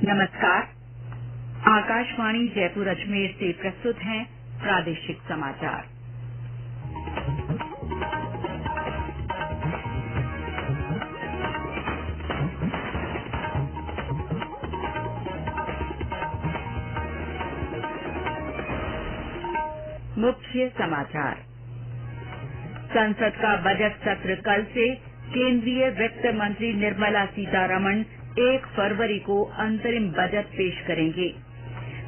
नमस्कार। आकाशवाणी जयपुर अजमेर से प्रस्तुत हैं प्रादेशिक समाचार। मुख्य समाचार। संसद का बजट सत्र कल से। केंद्रीय वित्त मंत्री निर्मला सीतारमण 1 फरवरी को अंतरिम बजट पेश करेंगे।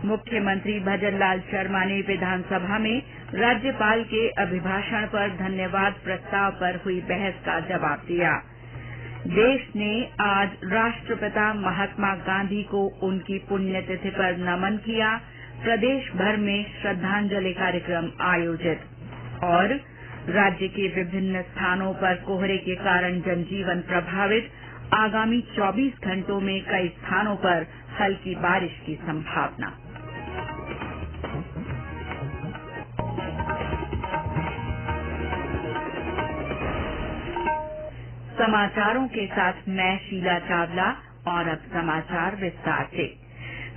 मुख्यमंत्री भजनलाल शर्मा ने विधानसभा में राज्यपाल के अभिभाषण पर धन्यवाद प्रस्ताव पर हुई बहस का जवाब दिया। देश ने आज राष्ट्रपिता महात्मा गांधी को उनकी पुण्यतिथि पर नमन किया। प्रदेश भर में श्रद्धांजलि कार्यक्रम आयोजित। और राज्य के विभिन्न स्थानों पर कोहरे के कारण जनजीवन प्रभावित। आगामी 24 घंटों में कई स्थानों पर हल्की बारिश की संभावना। समाचारों के साथ मैं शीला चावला। और अब समाचार विस्तार से।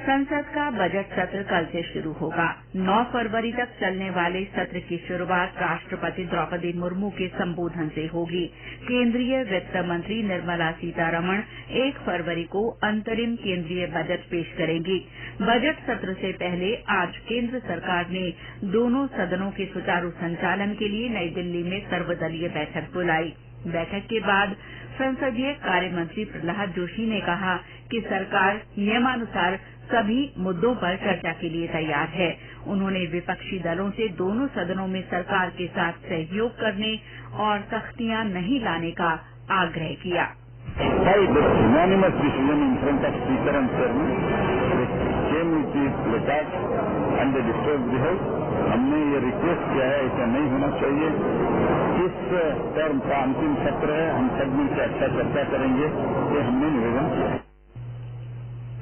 संसद का बजट सत्र कल से शुरू होगा। 9 फरवरी तक चलने वाले सत्र की शुरुआत राष्ट्रपति द्रौपदी मुर्मू के संबोधन से होगी। केंद्रीय वित्त मंत्री निर्मला सीतारमण 1 फरवरी को अंतरिम केंद्रीय बजट पेश करेंगी। बजट सत्र से पहले आज केंद्र सरकार ने दोनों सदनों के सुचारू संचालन के लिए नई दिल्ली में सर्वदलीय बैठक बुलाई। बैठक के बाद संसदीय कार्य मंत्री प्रहलाद जोशी ने कहा कि सरकार नियमानुसार सभी मुद्दों पर चर्चा के लिए तैयार है। उन्होंने विपक्षी दलों से दोनों सदनों में सरकार के साथ सहयोग करने और सख्तियां नहीं लाने का आग्रह किया। हमने ये रिक्वेस्ट किया है, ऐसा नहीं होना चाहिए। इस टर्म का अंतिम सत्र है, हम सब मिलकर अच्छा चर्चा करेंगे, ये हमने निवेदन किया है।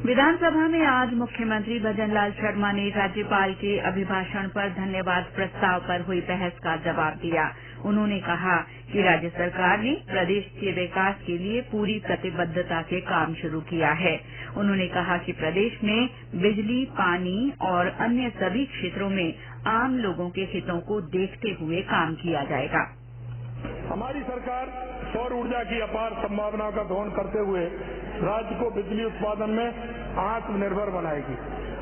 विधानसभा में आज मुख्यमंत्री भजनलाल शर्मा ने राज्यपाल के अभिभाषण पर धन्यवाद प्रस्ताव पर हुई बहस का जवाब दिया। उन्होंने कहा कि राज्य सरकार ने प्रदेश के विकास के लिए पूरी प्रतिबद्धता से काम शुरू किया है। उन्होंने कहा कि प्रदेश में बिजली, पानी और अन्य सभी क्षेत्रों में आम लोगों के हितों को देखते हुए काम किया जाएगा। हमारी सरकार सौर ऊर्जा की अपार संभावनाओं का दोहन करते हुए राज्य को बिजली उत्पादन में आत्मनिर्भर बनाएगी।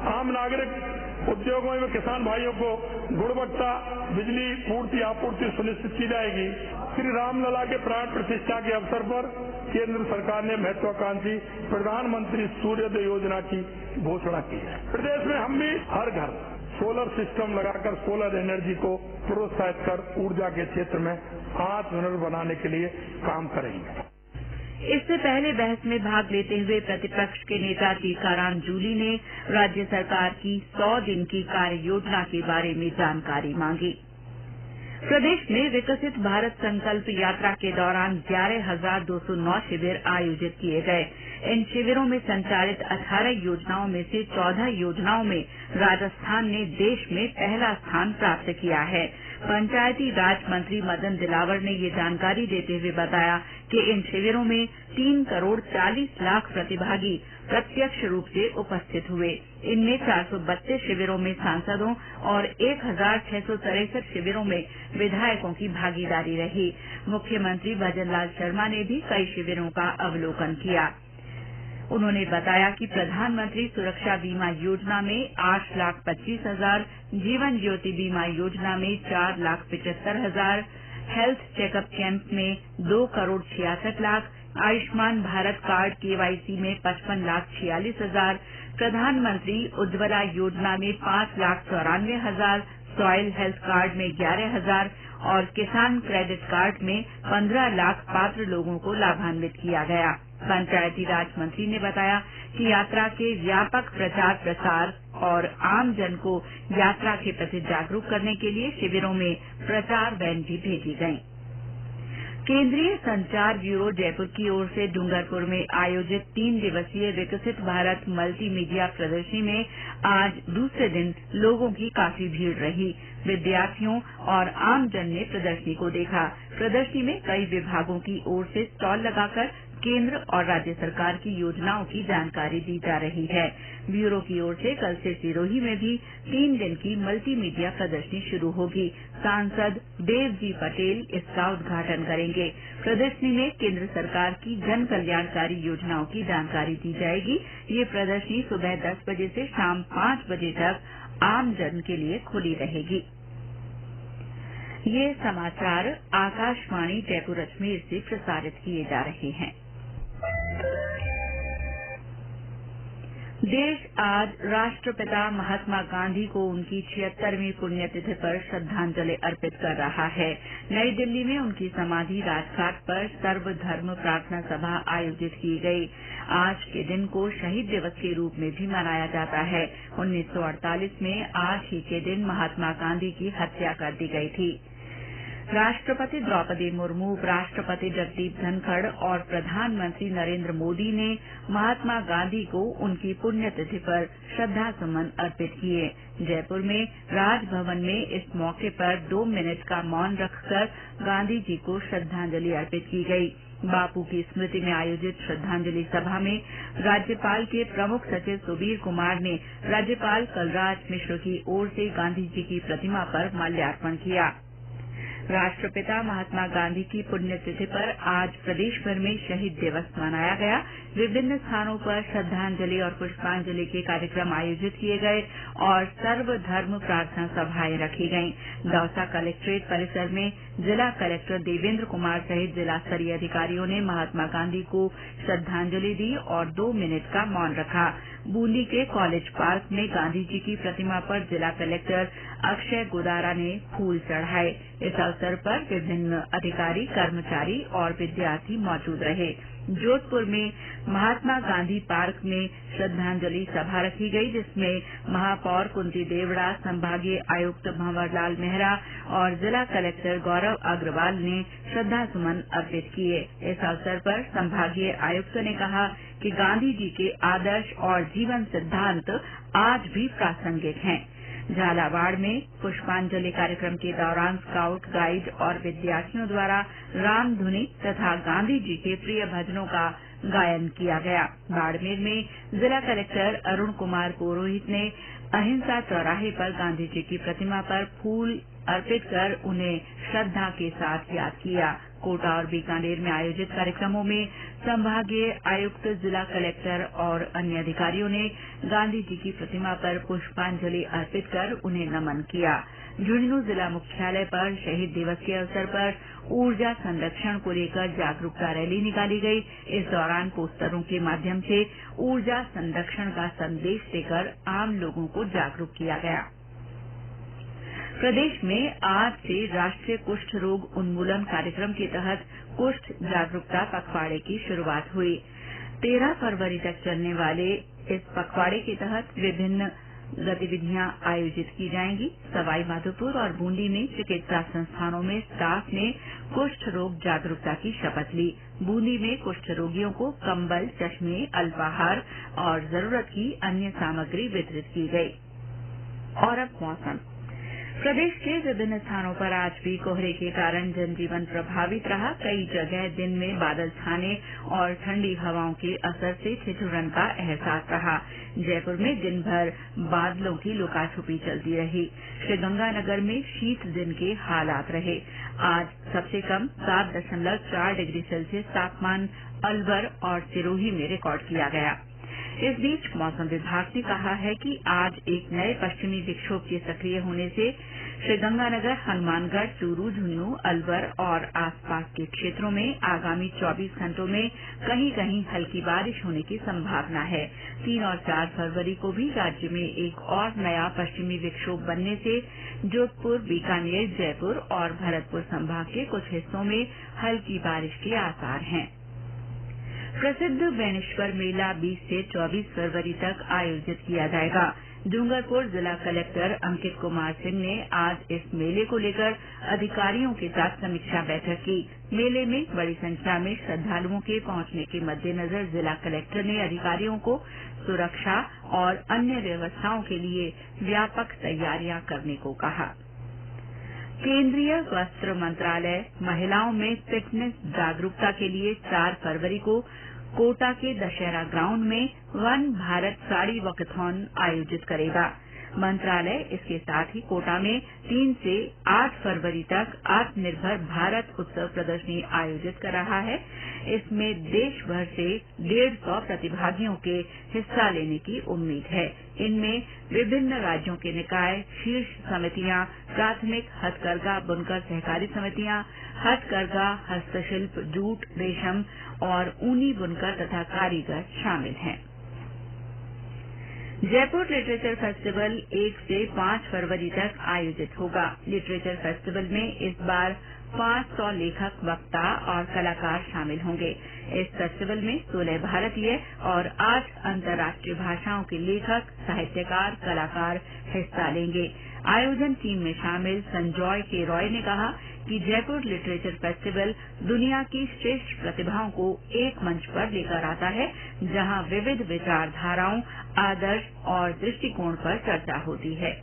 आम नागरिक उद्योगों में किसान भाइयों को गुणवत्ता बिजली आपूर्ति सुनिश्चित की जाएगी। श्री रामलला के प्राण प्रतिष्ठा के अवसर पर केंद्र सरकार ने महत्वाकांक्षी प्रधानमंत्री सूर्योदय योजना की घोषणा की है। प्रदेश में हम भी हर घर सोलर सिस्टम लगाकर सोलर एनर्जी को प्रोत्साहित कर ऊर्जा के क्षेत्र में आत्मनिर्भर बनाने के लिए काम करेंगे। इससे पहले बहस में भाग लेते हुए प्रतिपक्ष के नेता टीकाराम जूली ने राज्य सरकार की 100 दिन की कार्य योजना के बारे में जानकारी मांगी। प्रदेश में विकसित भारत संकल्प यात्रा के दौरान 11,209 शिविर आयोजित किए गए। इन शिविरों में संचालित 18 योजनाओं में से 14 योजनाओं में राजस्थान ने देश में पहला स्थान प्राप्त किया है। पंचायती राज मंत्री मदन दिलावर ने ये जानकारी देते हुए बताया कि इन शिविरों में 3 करोड़ 40 लाख प्रतिभागी प्रत्यक्ष रूप से उपस्थित हुए। इनमें 432 शिविरों में सांसदों और 1,663 शिविरों में विधायकों की भागीदारी रही। मुख्यमंत्री भजनलाल शर्मा ने भी कई शिविरों का अवलोकन किया। उन्होंने बताया कि प्रधानमंत्री सुरक्षा बीमा योजना में 8,25,000, जीवन ज्योति बीमा योजना में 4,75,000, हेल्थ चेकअप कैंप में 2 करोड़ 66 लाख, आयुष्मान भारत कार्ड केवाईसी में 55,46,000, प्रधानमंत्री उज्ज्वला योजना में 5,94,000, सॉइल हेल्थ कार्ड में 11,000 और किसान क्रेडिट कार्ड में 15 लाख पात्र लोगों को लाभान्वित किया गया। पंचायती राज मंत्री ने बताया कि यात्रा के व्यापक प्रचार प्रसार और आम जन को यात्रा के प्रति जागरूक करने के लिए शिविरों में प्रचार वैन भी भेजी गयी। केंद्रीय संचार ब्यूरो जयपुर की ओर से डूंगरपुर में आयोजित 3 दिवसीय विकसित भारत मल्टीमीडिया प्रदर्शनी में आज दूसरे दिन लोगों की काफी भीड़ रही। विद्यार्थियों और आमजन ने प्रदर्शनी को देखा। प्रदर्शनी में कई विभागों की ओर से स्टॉल लगाकर केंद्र और राज्य सरकार की योजनाओं की जानकारी दी जा रही है। ब्यूरो की ओर से कल से सिरोही में भी 3 दिन की मल्टीमीडिया प्रदर्शनी शुरू होगी। सांसद देवजी पटेल इसका उद्घाटन करेंगे। प्रदर्शनी में केंद्र सरकार की जन कल्याणकारी योजनाओं की जानकारी दी जाएगी। ये प्रदर्शनी सुबह 10 बजे से शाम 5 बजे तक आम जन के लिए खुली रहेगी। ये समाचार आकाशवाणी जयपुर अजमेर से प्रसारित किए जा रहे हैं। देश आज राष्ट्रपिता महात्मा गांधी को उनकी 76वीं पुण्यतिथि पर श्रद्धांजलि अर्पित कर रहा है। नई दिल्ली में उनकी समाधि राजघाट पर सर्वधर्म प्रार्थना सभा आयोजित की गई। आज के दिन को शहीद दिवस के रूप में भी मनाया जाता है। 1948 में आज ही के दिन महात्मा गांधी की हत्या कर दी गई थी। राष्ट्रपति द्रौपदी मुर्मू, उपराष्ट्रपति जगदीप धनखड़ और प्रधानमंत्री नरेंद्र मोदी ने महात्मा गांधी को उनकी पुण्यतिथि पर श्रद्धासुमन अर्पित किए। जयपुर में राजभवन में इस मौके पर 2 मिनट का मौन रखकर गांधी जी को श्रद्धांजलि अर्पित की गई। बापू की स्मृति में आयोजित श्रद्धांजलि सभा में राज्यपाल के प्रमुख सचिव सुबीर कुमार ने राज्यपाल कलराज मिश्र की ओर से गांधी जी की प्रतिमा पर माल्यार्पण किया। राष्ट्रपिता महात्मा गांधी की पुण्यतिथि पर आज प्रदेश भर में शहीद दिवस मनाया गया। विभिन्न स्थानों पर श्रद्धांजलि और पुष्पांजलि के कार्यक्रम आयोजित किए गए और सर्वधर्म प्रार्थना सभाएं रखी गईं। दौसा कलेक्ट्रेट परिसर में जिला कलेक्टर देवेंद्र कुमार सहित जिला स्तरीय अधिकारियों ने महात्मा गांधी को श्रद्धांजलि दी और 2 मिनट का मौन रखा। बूंदी के कॉलेज पार्क में गांधी जी की प्रतिमा पर जिला कलेक्टर अक्षय गुदारा ने फूल चढ़ाए। इस अवसर पर विभिन्न अधिकारी, कर्मचारी और विद्यार्थी मौजूद रहे। जोधपुर में महात्मा गांधी पार्क में श्रद्धांजलि सभा रखी गई, जिसमें महापौर कुंती देवड़ा, संभागीय आयुक्त भंवरलाल मेहरा और जिला कलेक्टर गौरव अग्रवाल ने श्रद्धासुमन अर्पित किए। इस अवसर पर संभागीय आयुक्त ने कहा कि गांधी जी के आदर्श और जीवन सिद्धांत आज भी प्रासंगिक हैं। झालावाड़ में पुष्पांजलि कार्यक्रम के दौरान स्काउट, गाइड और विद्यार्थियों द्वारा रामधुनी तथा गांधी जी के प्रिय भजनों का गायन किया गया। बाड़मेर में जिला कलेक्टर अरुण कुमार पुरोहित ने अहिंसा चौराहे पर गांधी जी की प्रतिमा पर फूल अर्पित कर उन्हें श्रद्धा के साथ याद किया। कोटा और बीकानेर में आयोजित कार्यक्रमों में संभागीय आयुक्त, जिला कलेक्टर और अन्य अधिकारियों ने गांधी जी की प्रतिमा पर पुष्पांजलि अर्पित कर उन्हें नमन किया। झुंझुनू जिला मुख्यालय पर शहीद दिवस के अवसर पर ऊर्जा संरक्षण को लेकर जागरूकता रैली निकाली गई। इस दौरान पोस्टरों के माध्यम से ऊर्जा संरक्षण का संदेश देकर आम लोगों को जागरूक किया गया। प्रदेश में आज से राष्ट्रीय कुष्ठ रोग उन्मूलन कार्यक्रम के तहत कुष्ठ जागरूकता पखवाड़े की शुरुआत हुई। 13 फरवरी तक चलने वाले इस पखवाड़े के तहत विभिन्न गतिविधियां आयोजित की जाएंगी। सवाई माधोपुर और बूंदी में चिकित्सा संस्थानों में स्टाफ ने कुष्ठ रोग जागरूकता की शपथ ली। बूंदी में कुष्ठ रोगियों को कंबल, चश्मे, अल्पाहार और जरूरत की अन्य सामग्री वितरित की गई। और अब मौसम। प्रदेश के विभिन्न स्थानों पर आज भी कोहरे के कारण जनजीवन प्रभावित रहा। कई जगह दिन में बादल छाने और ठंडी हवाओं के असर से ठिठुरन का एहसास रहा। जयपुर में दिन भर बादलों की लुकाछुपी चलती रही। श्रीगंगानगर में शीत दिन के हालात रहे। आज सबसे कम 7.4 डिग्री सेल्सियस तापमान अलवर और सिरोही में रिकॉर्ड किया गया। इस बीच मौसम विभाग ने कहा है कि आज एक नए पश्चिमी विक्षोभ के सक्रिय होने से श्रीगंगानगर, हनुमानगढ़, चूरू, झुंझुनू, अलवर और आसपास के क्षेत्रों में आगामी 24 घंटों में कहीं कहीं हल्की बारिश होने की संभावना है। 3 और 4 फरवरी को भी राज्य में एक और नया पश्चिमी विक्षोभ बनने से जोधपुर, बीकानेर, जयपुर और भरतपुर संभाग के कुछ हिस्सों में हल्की बारिश के आसार हैं। प्रसिद्ध बेणेश्वर मेला 20 से 24 फरवरी तक आयोजित किया जाएगा। डूंगरपुर जिला कलेक्टर अंकित कुमार सिंह ने आज इस मेले को लेकर अधिकारियों के साथ समीक्षा बैठक की। मेले में बड़ी संख्या में श्रद्धालुओं के पहुंचने के मद्देनजर जिला कलेक्टर ने अधिकारियों को सुरक्षा और अन्य व्यवस्थाओं के लिए व्यापक तैयारियां करने को कहा। केंद्रीय वस्त्र मंत्रालय महिलाओं में फिटनेस जागरूकता के लिए 4 फरवरी को कोटा के दशहरा ग्राउंड में वन भारत साड़ी वॉकथॉन आयोजित करेगा। मंत्रालय इसके साथ ही कोटा में 3 से 8 फरवरी तक आत्मनिर्भर भारत उत्सव प्रदर्शनी आयोजित कर रहा है। इसमें देश भर से 150 प्रतिभागियों के हिस्सा लेने की उम्मीद है। इनमें विभिन्न राज्यों के निकाय, शीर्ष समितियां, प्राथमिक हथकरघा बुनकर सहकारी समितियां, हथकरघा, हस्तशिल्प, जूट, रेशम और ऊनी बुनकर तथा कारीगर शामिल हैं। जयपुर लिटरेचर फेस्टिवल 1 से 5 फरवरी तक आयोजित होगा। लिटरेचर फेस्टिवल में इस बार 500 लेखक, वक्ता और कलाकार शामिल होंगे। इस फेस्टिवल में 16 भारतीय और 8 अंतर्राष्ट्रीय भाषाओं के लेखक, साहित्यकार, कलाकार हिस्सा लेंगे। आयोजन टीम में शामिल संजॉय के रॉय ने कहा कि जयपुर लिटरेचर फेस्टिवल दुनिया की श्रेष्ठ प्रतिभाओं को एक मंच पर लेकर आता है, जहां विविध विचारधाराओं, आदर्श और दृष्टिकोण पर चर्चा होती है।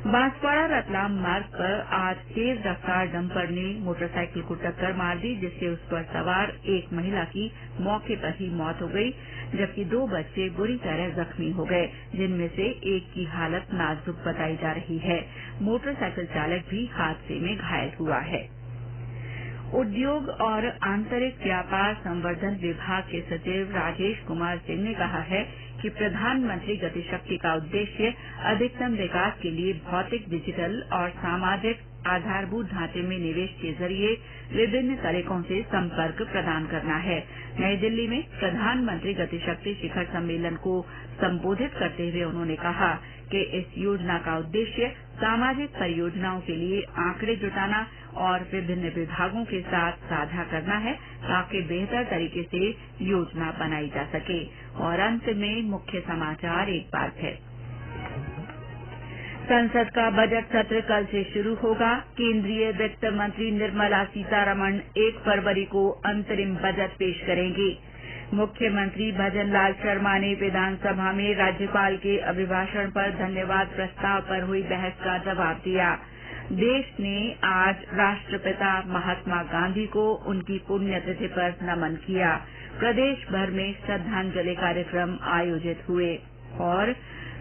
बांसवाड़ा रतलाम मार्ग पर आज तेज रफ्तार डंपर ने मोटरसाइकिल को टक्कर मार दी, जिससे उस पर सवार एक महिला की मौके पर ही मौत हो गई, जबकि 2 बच्चे बुरी तरह जख्मी हो गए, जिनमें से एक की हालत नाजुक बताई जा रही है। मोटरसाइकिल चालक भी हादसे में घायल हुआ है। उद्योग और आंतरिक व्यापार संवर्धन विभाग के सचिव राजेश कुमार सिंह ने कहा है कि प्रधानमंत्री गति शक्ति का उद्देश्य अधिकतम विकास के लिए भौतिक, डिजिटल और सामाजिक आधारभूत ढांचे में निवेश के जरिए विभिन्न तरीकों से संपर्क प्रदान करना है। नई दिल्ली में प्रधानमंत्री गति शक्ति शिखर सम्मेलन को संबोधित करते हुए उन्होंने कहा कि इस योजना का उद्देश्य सामाजिक परियोजनाओं के लिए आंकड़े जुटाना और विभिन्न विभागों के साथ साझा करना है, ताकि बेहतर तरीके से योजना बनाई जा सके। और अंत में मुख्य समाचार एक बार फिर। संसद का बजट सत्र कल से शुरू होगा। केंद्रीय वित्त मंत्री निर्मला सीतारमण 1 फरवरी को अंतरिम बजट पेश करेंगी। मुख्यमंत्री भजनलाल शर्मा ने विधानसभा में राज्यपाल के अभिभाषण पर धन्यवाद प्रस्ताव पर हुई बहस का जवाब दिया। देश ने आज राष्ट्रपिता महात्मा गांधी को उनकी पुण्यतिथि पर नमन किया। प्रदेश भर में श्रद्धांजलि कार्यक्रम आयोजित हुए और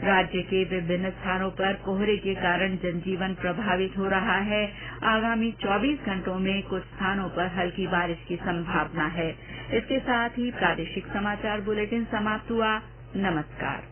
राज्य के विभिन्न स्थानों पर कोहरे के कारण जनजीवन प्रभावित हो रहा है। आगामी 24 घंटों में कुछ स्थानों पर हल्की बारिश की संभावना है। इसके साथ ही प्रादेशिक समाचार बुलेटिन समाप्त हुआ। नमस्कार।